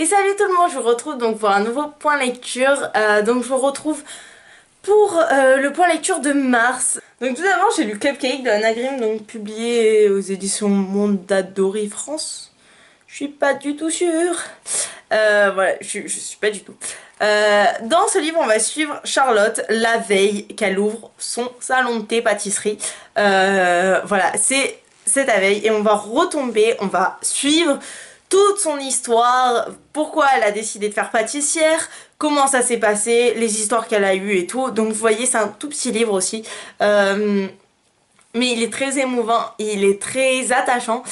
Et salut tout le monde, je vous retrouve donc pour un nouveau point lecture. Donc je vous retrouve pour le point lecture de mars. Donc tout d'abord j'ai lu Cupcake de Anna Grimm, donc publié aux éditions Mondadori France. Je suis pas du tout sûre. Voilà, je suis pas du tout. Dans ce livre, on va suivre Charlotte la veille qu'elle ouvre son salon de thé pâtisserie. Voilà, c'est la veille et on va retomber, on va suivre toute son histoire, pourquoi elle a décidé de faire pâtissière, comment ça s'est passé, les histoires qu'elle a eues et tout. Donc vous voyez, c'est un tout petit livre aussi. Mais il est très émouvant, il est très attachant.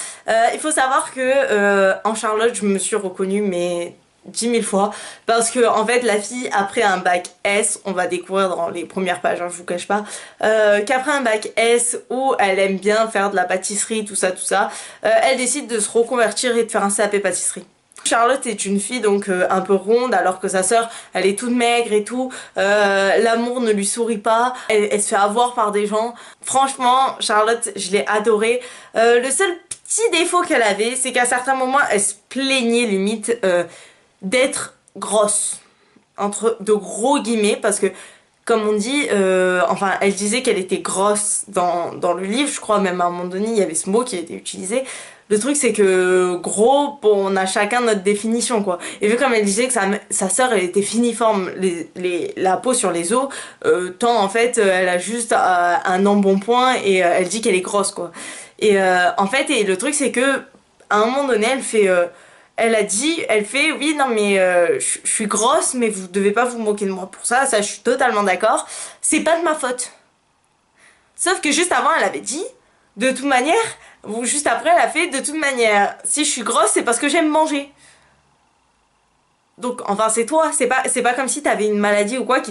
Il faut savoir que en Charlotte, je me suis reconnue mais 10 000 fois parce que en fait la fille après un bac S, on va découvrir dans les premières pages, hein, je vous cache pas, qu'après un bac S où elle aime bien faire de la pâtisserie, tout ça, elle décide de se reconvertir et de faire un CAP pâtisserie. Charlotte est une fille donc un peu ronde alors que sa sœur elle est toute maigre et tout, l'amour ne lui sourit pas, elle se fait avoir par des gens. Franchement Charlotte je l'ai adorée. Le seul petit défaut qu'elle avait c'est qu'à certains moments elle se plaignait limite d'être grosse entre de gros guillemets parce que comme on dit, enfin elle disait qu'elle était grosse dans le livre, je crois même à un moment donné il y avait ce mot qui a été utilisé. Le truc c'est que gros, bon, on a chacun notre définition quoi. Et vu comme elle disait que sa sœur elle était finiforme, la peau sur les os, tant en fait elle a juste un embonpoint et elle dit qu'elle est grosse quoi. Et en fait, et le truc c'est que à un moment donné elle fait... elle fait, oui, non mais je suis grosse, mais vous devez pas vous moquer de moi pour ça, ça je suis totalement d'accord, c'est pas de ma faute. Sauf que juste avant elle avait dit, de toute manière, ou juste après elle a fait, de toute manière, si je suis grosse c'est parce que j'aime manger. Donc, enfin c'est toi, c'est pas comme si t'avais une maladie ou quoi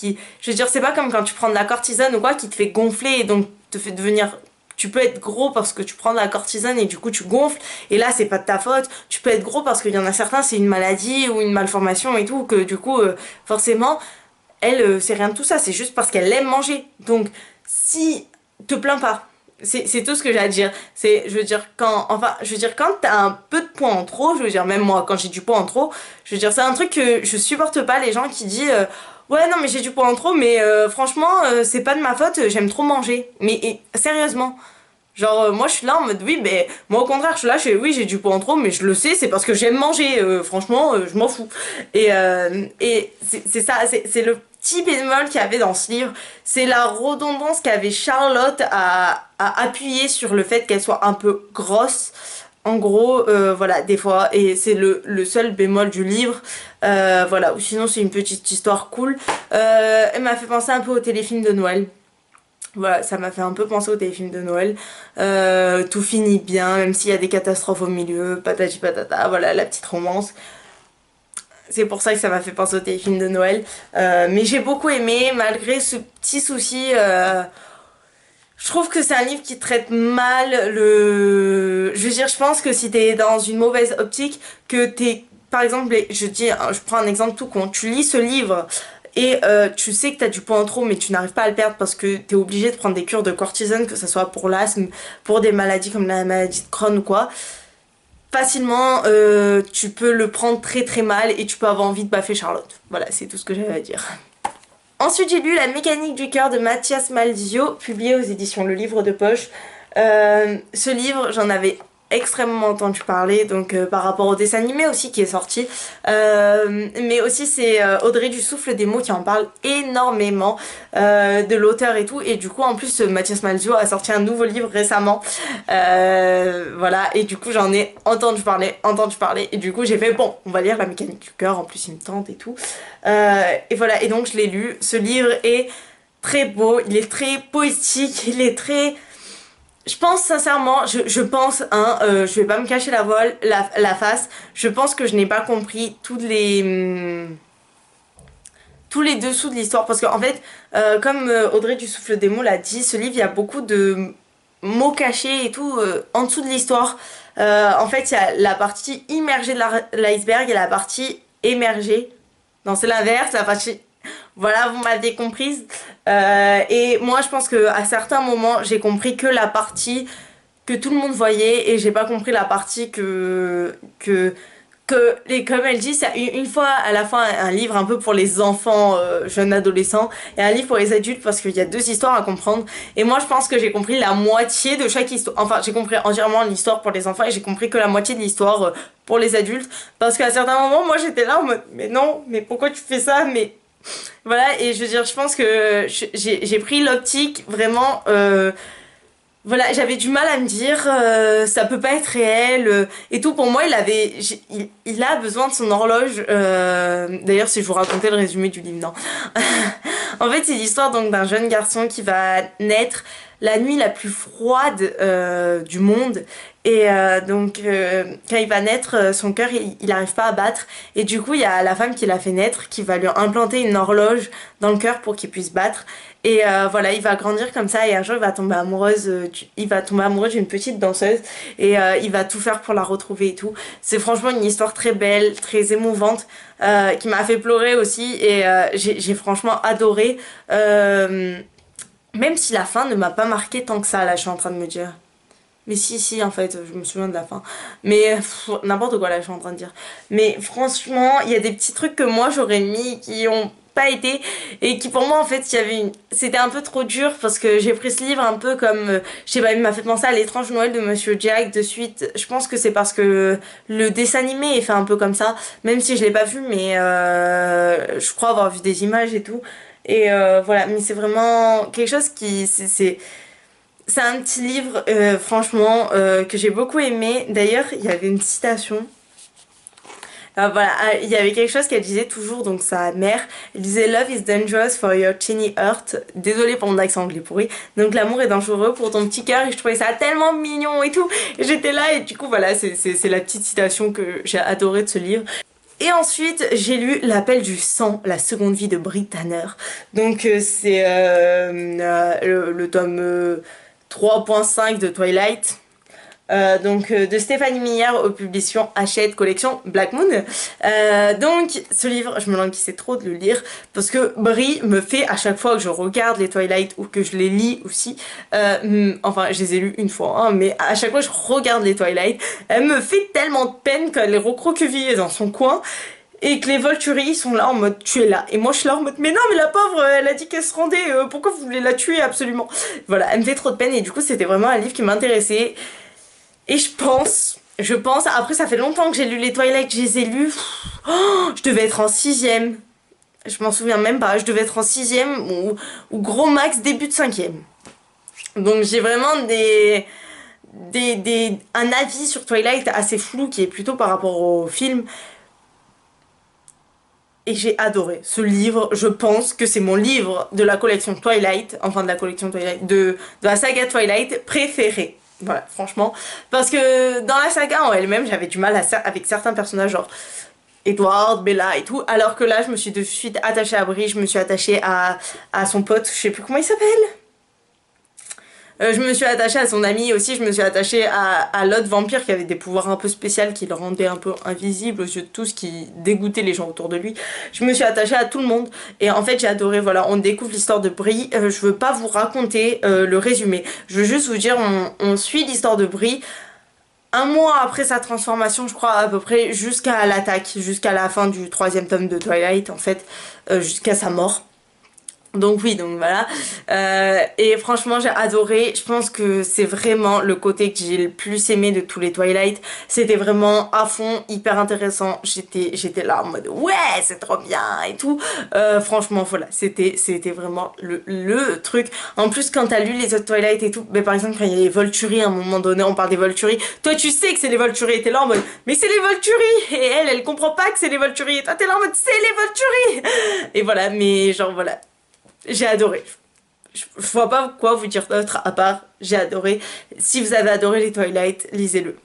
je veux dire, c'est pas comme quand tu prends de la cortisone ou quoi qui te fait gonfler et donc te fait devenir... Tu peux être gros parce que tu prends de la cortisone et du coup tu gonfles. Et là, c'est pas de ta faute. Tu peux être gros parce qu'il y en a certains, c'est une maladie ou une malformation et tout, que du coup, forcément, elle, c'est rien de tout ça. C'est juste parce qu'elle aime manger. Donc, si... Te plains pas. C'est tout ce que j'ai à dire. Je veux dire, quand t'as un peu de poids en trop, je veux dire, même moi, quand j'ai du poids en trop, je veux dire, c'est un truc que je supporte pas, les gens qui disent, ouais, non, mais j'ai du poids en trop, mais franchement, c'est pas de ma faute, j'aime trop manger. Mais sérieusement. Genre, moi je suis là en mode, oui, mais moi au contraire, je suis là, oui, j'ai du poids en trop, mais je le sais, c'est parce que j'aime manger, franchement, je m'en fous. Et c'est ça, c'est le petit bémol qu'il y avait dans ce livre, c'est la redondance qu'avait Charlotte à appuyer sur le fait qu'elle soit un peu grosse. En gros, voilà, des fois, et c'est le seul bémol du livre, voilà, ou sinon c'est une petite histoire cool. Elle m'a fait penser un peu au téléfilm de Noël. Voilà, ça m'a fait un peu penser au téléfilm de Noël. Tout finit bien, même s'il y a des catastrophes au milieu, patati patata, voilà, la petite romance. C'est pour ça que ça m'a fait penser au téléfilm de Noël. Mais j'ai beaucoup aimé, malgré ce petit souci. Je trouve que c'est un livre qui traite mal le... Je veux dire, je pense que si t'es dans une mauvaise optique, que t'es... Par exemple, je prends un exemple tout con. Tu lis ce livre et tu sais que t'as du poids en trop mais tu n'arrives pas à le perdre parce que t'es obligé de prendre des cures de cortisone, que ce soit pour l'asthme, pour des maladies comme la maladie de Crohn ou quoi. Facilement, tu peux le prendre très très mal et tu peux avoir envie de baffer Charlotte. Voilà, c'est tout ce que j'avais à dire. Ensuite, j'ai lu La mécanique du cœur de Mathias Malzio, publié aux éditions Le Livre de Poche. Ce livre, j'en avais extrêmement entendu parler, donc par rapport au dessin animé aussi qui est sorti. Mais aussi, c'est Audrey du Souffle des mots qui en parle énormément, de l'auteur et tout. Et du coup, en plus, Mathias Malzio a sorti un nouveau livre récemment. Voilà, et du coup, j'en ai entendu parler. Et du coup, j'ai fait, bon, on va lire La mécanique du cœur, en plus, il me tente et tout. Et voilà, et donc je l'ai lu. Ce livre est très beau, il est très poétique, il est très... Je pense sincèrement, je pense, hein, je vais pas me cacher la face, je pense que je n'ai pas compris tous les dessous de l'histoire. Parce qu'en fait, comme Audrey du Souffle des mots l'a dit, ce livre, il y a beaucoup de mots cachés et tout en dessous de l'histoire. En fait, il y a la partie immergée de l'iceberg et la partie émergée. Non, c'est l'inverse, la partie... Voilà, vous m'avez comprise. Et moi, je pense que à certains moments, j'ai compris que la partie que tout le monde voyait et j'ai pas compris la partie comme elle dit, c'est une fois à la fin un livre un peu pour les enfants, jeunes adolescents, et un livre pour les adultes parce qu'il y a deux histoires à comprendre. Et moi je pense que j'ai compris la moitié de chaque histoire. Enfin, j'ai compris entièrement l'histoire pour les enfants et j'ai compris que la moitié de l'histoire pour les adultes. Parce qu'à certains moments, moi j'étais là en mode, mais non, mais pourquoi tu fais ça? Mais voilà, et je veux dire, je pense que j'ai pris l'optique vraiment. Voilà, j'avais du mal à me dire, ça peut pas être réel et tout. Pour moi, il a besoin de son horloge. D'ailleurs, si je vous racontais le résumé du livre, non. En fait, c'est l'histoire donc d'un jeune garçon qui va naître la nuit la plus froide du monde. Et quand il va naître, son cœur, il n'arrive pas à battre. Et du coup, il y a la femme qui l'a fait naître qui va lui implanter une horloge dans le cœur pour qu'il puisse battre. Et voilà, il va grandir comme ça et un jour il va tomber amoureux d'une petite danseuse et il va tout faire pour la retrouver et tout. C'est franchement une histoire très belle, très émouvante, qui m'a fait pleurer aussi et j'ai franchement adoré. Même si la fin ne m'a pas marqué tant que ça, là je suis en train de me dire. Mais si, en fait, je me souviens de la fin. Mais n'importe quoi, là, je suis en train de dire. Mais franchement, il y a des petits trucs que moi, j'aurais mis qui ont pas été. Et qui, pour moi, en fait, c'était un peu trop dur parce que j'ai pris ce livre un peu comme... je sais pas, il m'a fait penser à L'étrange Noël de Monsieur Jack de suite. Je pense que c'est parce que le dessin animé est fait un peu comme ça. Même si je l'ai pas vu, mais je crois avoir vu des images et tout. Et voilà, mais c'est vraiment quelque chose qui... C'est un petit livre, franchement, que j'ai beaucoup aimé. D'ailleurs, il y avait une citation. Voilà, il y avait quelque chose qu'elle disait toujours, donc sa mère. Elle disait Love is dangerous for your teeny heart. Désolée pour mon accent anglais pourri. Donc l'amour est dangereux pour ton petit cœur. Et je trouvais ça tellement mignon et tout. Et j'étais là et du coup, voilà, c'est la petite citation que j'ai adorée de ce livre. Et ensuite, j'ai lu L'appel du sang, la seconde vie de Brie Tanner. Donc c'est le tome 3.5 de Twilight. De Stéphanie Meyer aux publications Hachette collection Black Moon. Donc ce livre, je me languissais trop de le lire parce que Brie me fait à chaque fois que je regarde les Twilight ou que je les lis aussi, enfin je les ai lus une fois, hein, mais à chaque fois que je regarde les Twilight, elle me fait tellement de peine qu'elle est recroquevillée dans son coin. Et que les Volturi sont là en mode tu es là. Et moi je suis là en mode mais non mais la pauvre elle a dit qu'elle se rendait, pourquoi vous voulez la tuer absolument? Voilà, elle me fait trop de peine et du coup c'était vraiment un livre qui m'intéressait. Et je pense, après ça fait longtemps que j'ai lu les Twilight, je les ai lus, je devais être en 6ème, je m'en souviens même pas, je devais être en 6ème ou gros max début de 5ème. Donc j'ai vraiment un avis sur Twilight assez flou qui est plutôt par rapport au film. Et j'ai adoré ce livre, je pense que c'est mon livre de la collection Twilight, enfin de la collection Twilight, de la saga Twilight préférée. Voilà, franchement. Parce que dans la saga en elle-même, j'avais du mal avec certains personnages, genre Edward, Bella et tout. Alors que là, je me suis de suite attachée à Brie, je me suis attachée à son pote, je sais plus comment il s'appelle. Je me suis attachée à son ami aussi, je me suis attachée à l'autre vampire qui avait des pouvoirs un peu spéciaux qui le rendaient un peu invisible aux yeux de tous, qui dégoûtait les gens autour de lui. Je me suis attachée à tout le monde et en fait j'ai adoré, voilà, on découvre l'histoire de Brie. Je veux pas vous raconter le résumé, je veux juste vous dire on suit l'histoire de Brie un mois après sa transformation, je crois à peu près, jusqu'à l'attaque, jusqu'à la fin du 3e tome de Twilight en fait, jusqu'à sa mort. Donc oui, donc voilà. Et franchement j'ai adoré, je pense que c'est vraiment le côté que j'ai le plus aimé de tous les Twilight. C'était vraiment à fond, hyper intéressant, j'étais là en mode ouais c'est trop bien et tout. Franchement voilà, c'était vraiment le truc. En plus quand t'as lu les autres Twilight et tout, mais par exemple quand il y a les Volturi, à un moment donné on parle des Volturi, toi tu sais que c'est les Volturi et t'es là en mode mais c'est les Volturi, et elle comprend pas que c'est les Volturi et toi t'es là en mode c'est les Volturi. Et voilà, mais genre voilà, j'ai adoré. Je vois pas quoi vous dire d'autre à part j'ai adoré. Si vous avez adoré les Twilight, lisez-le.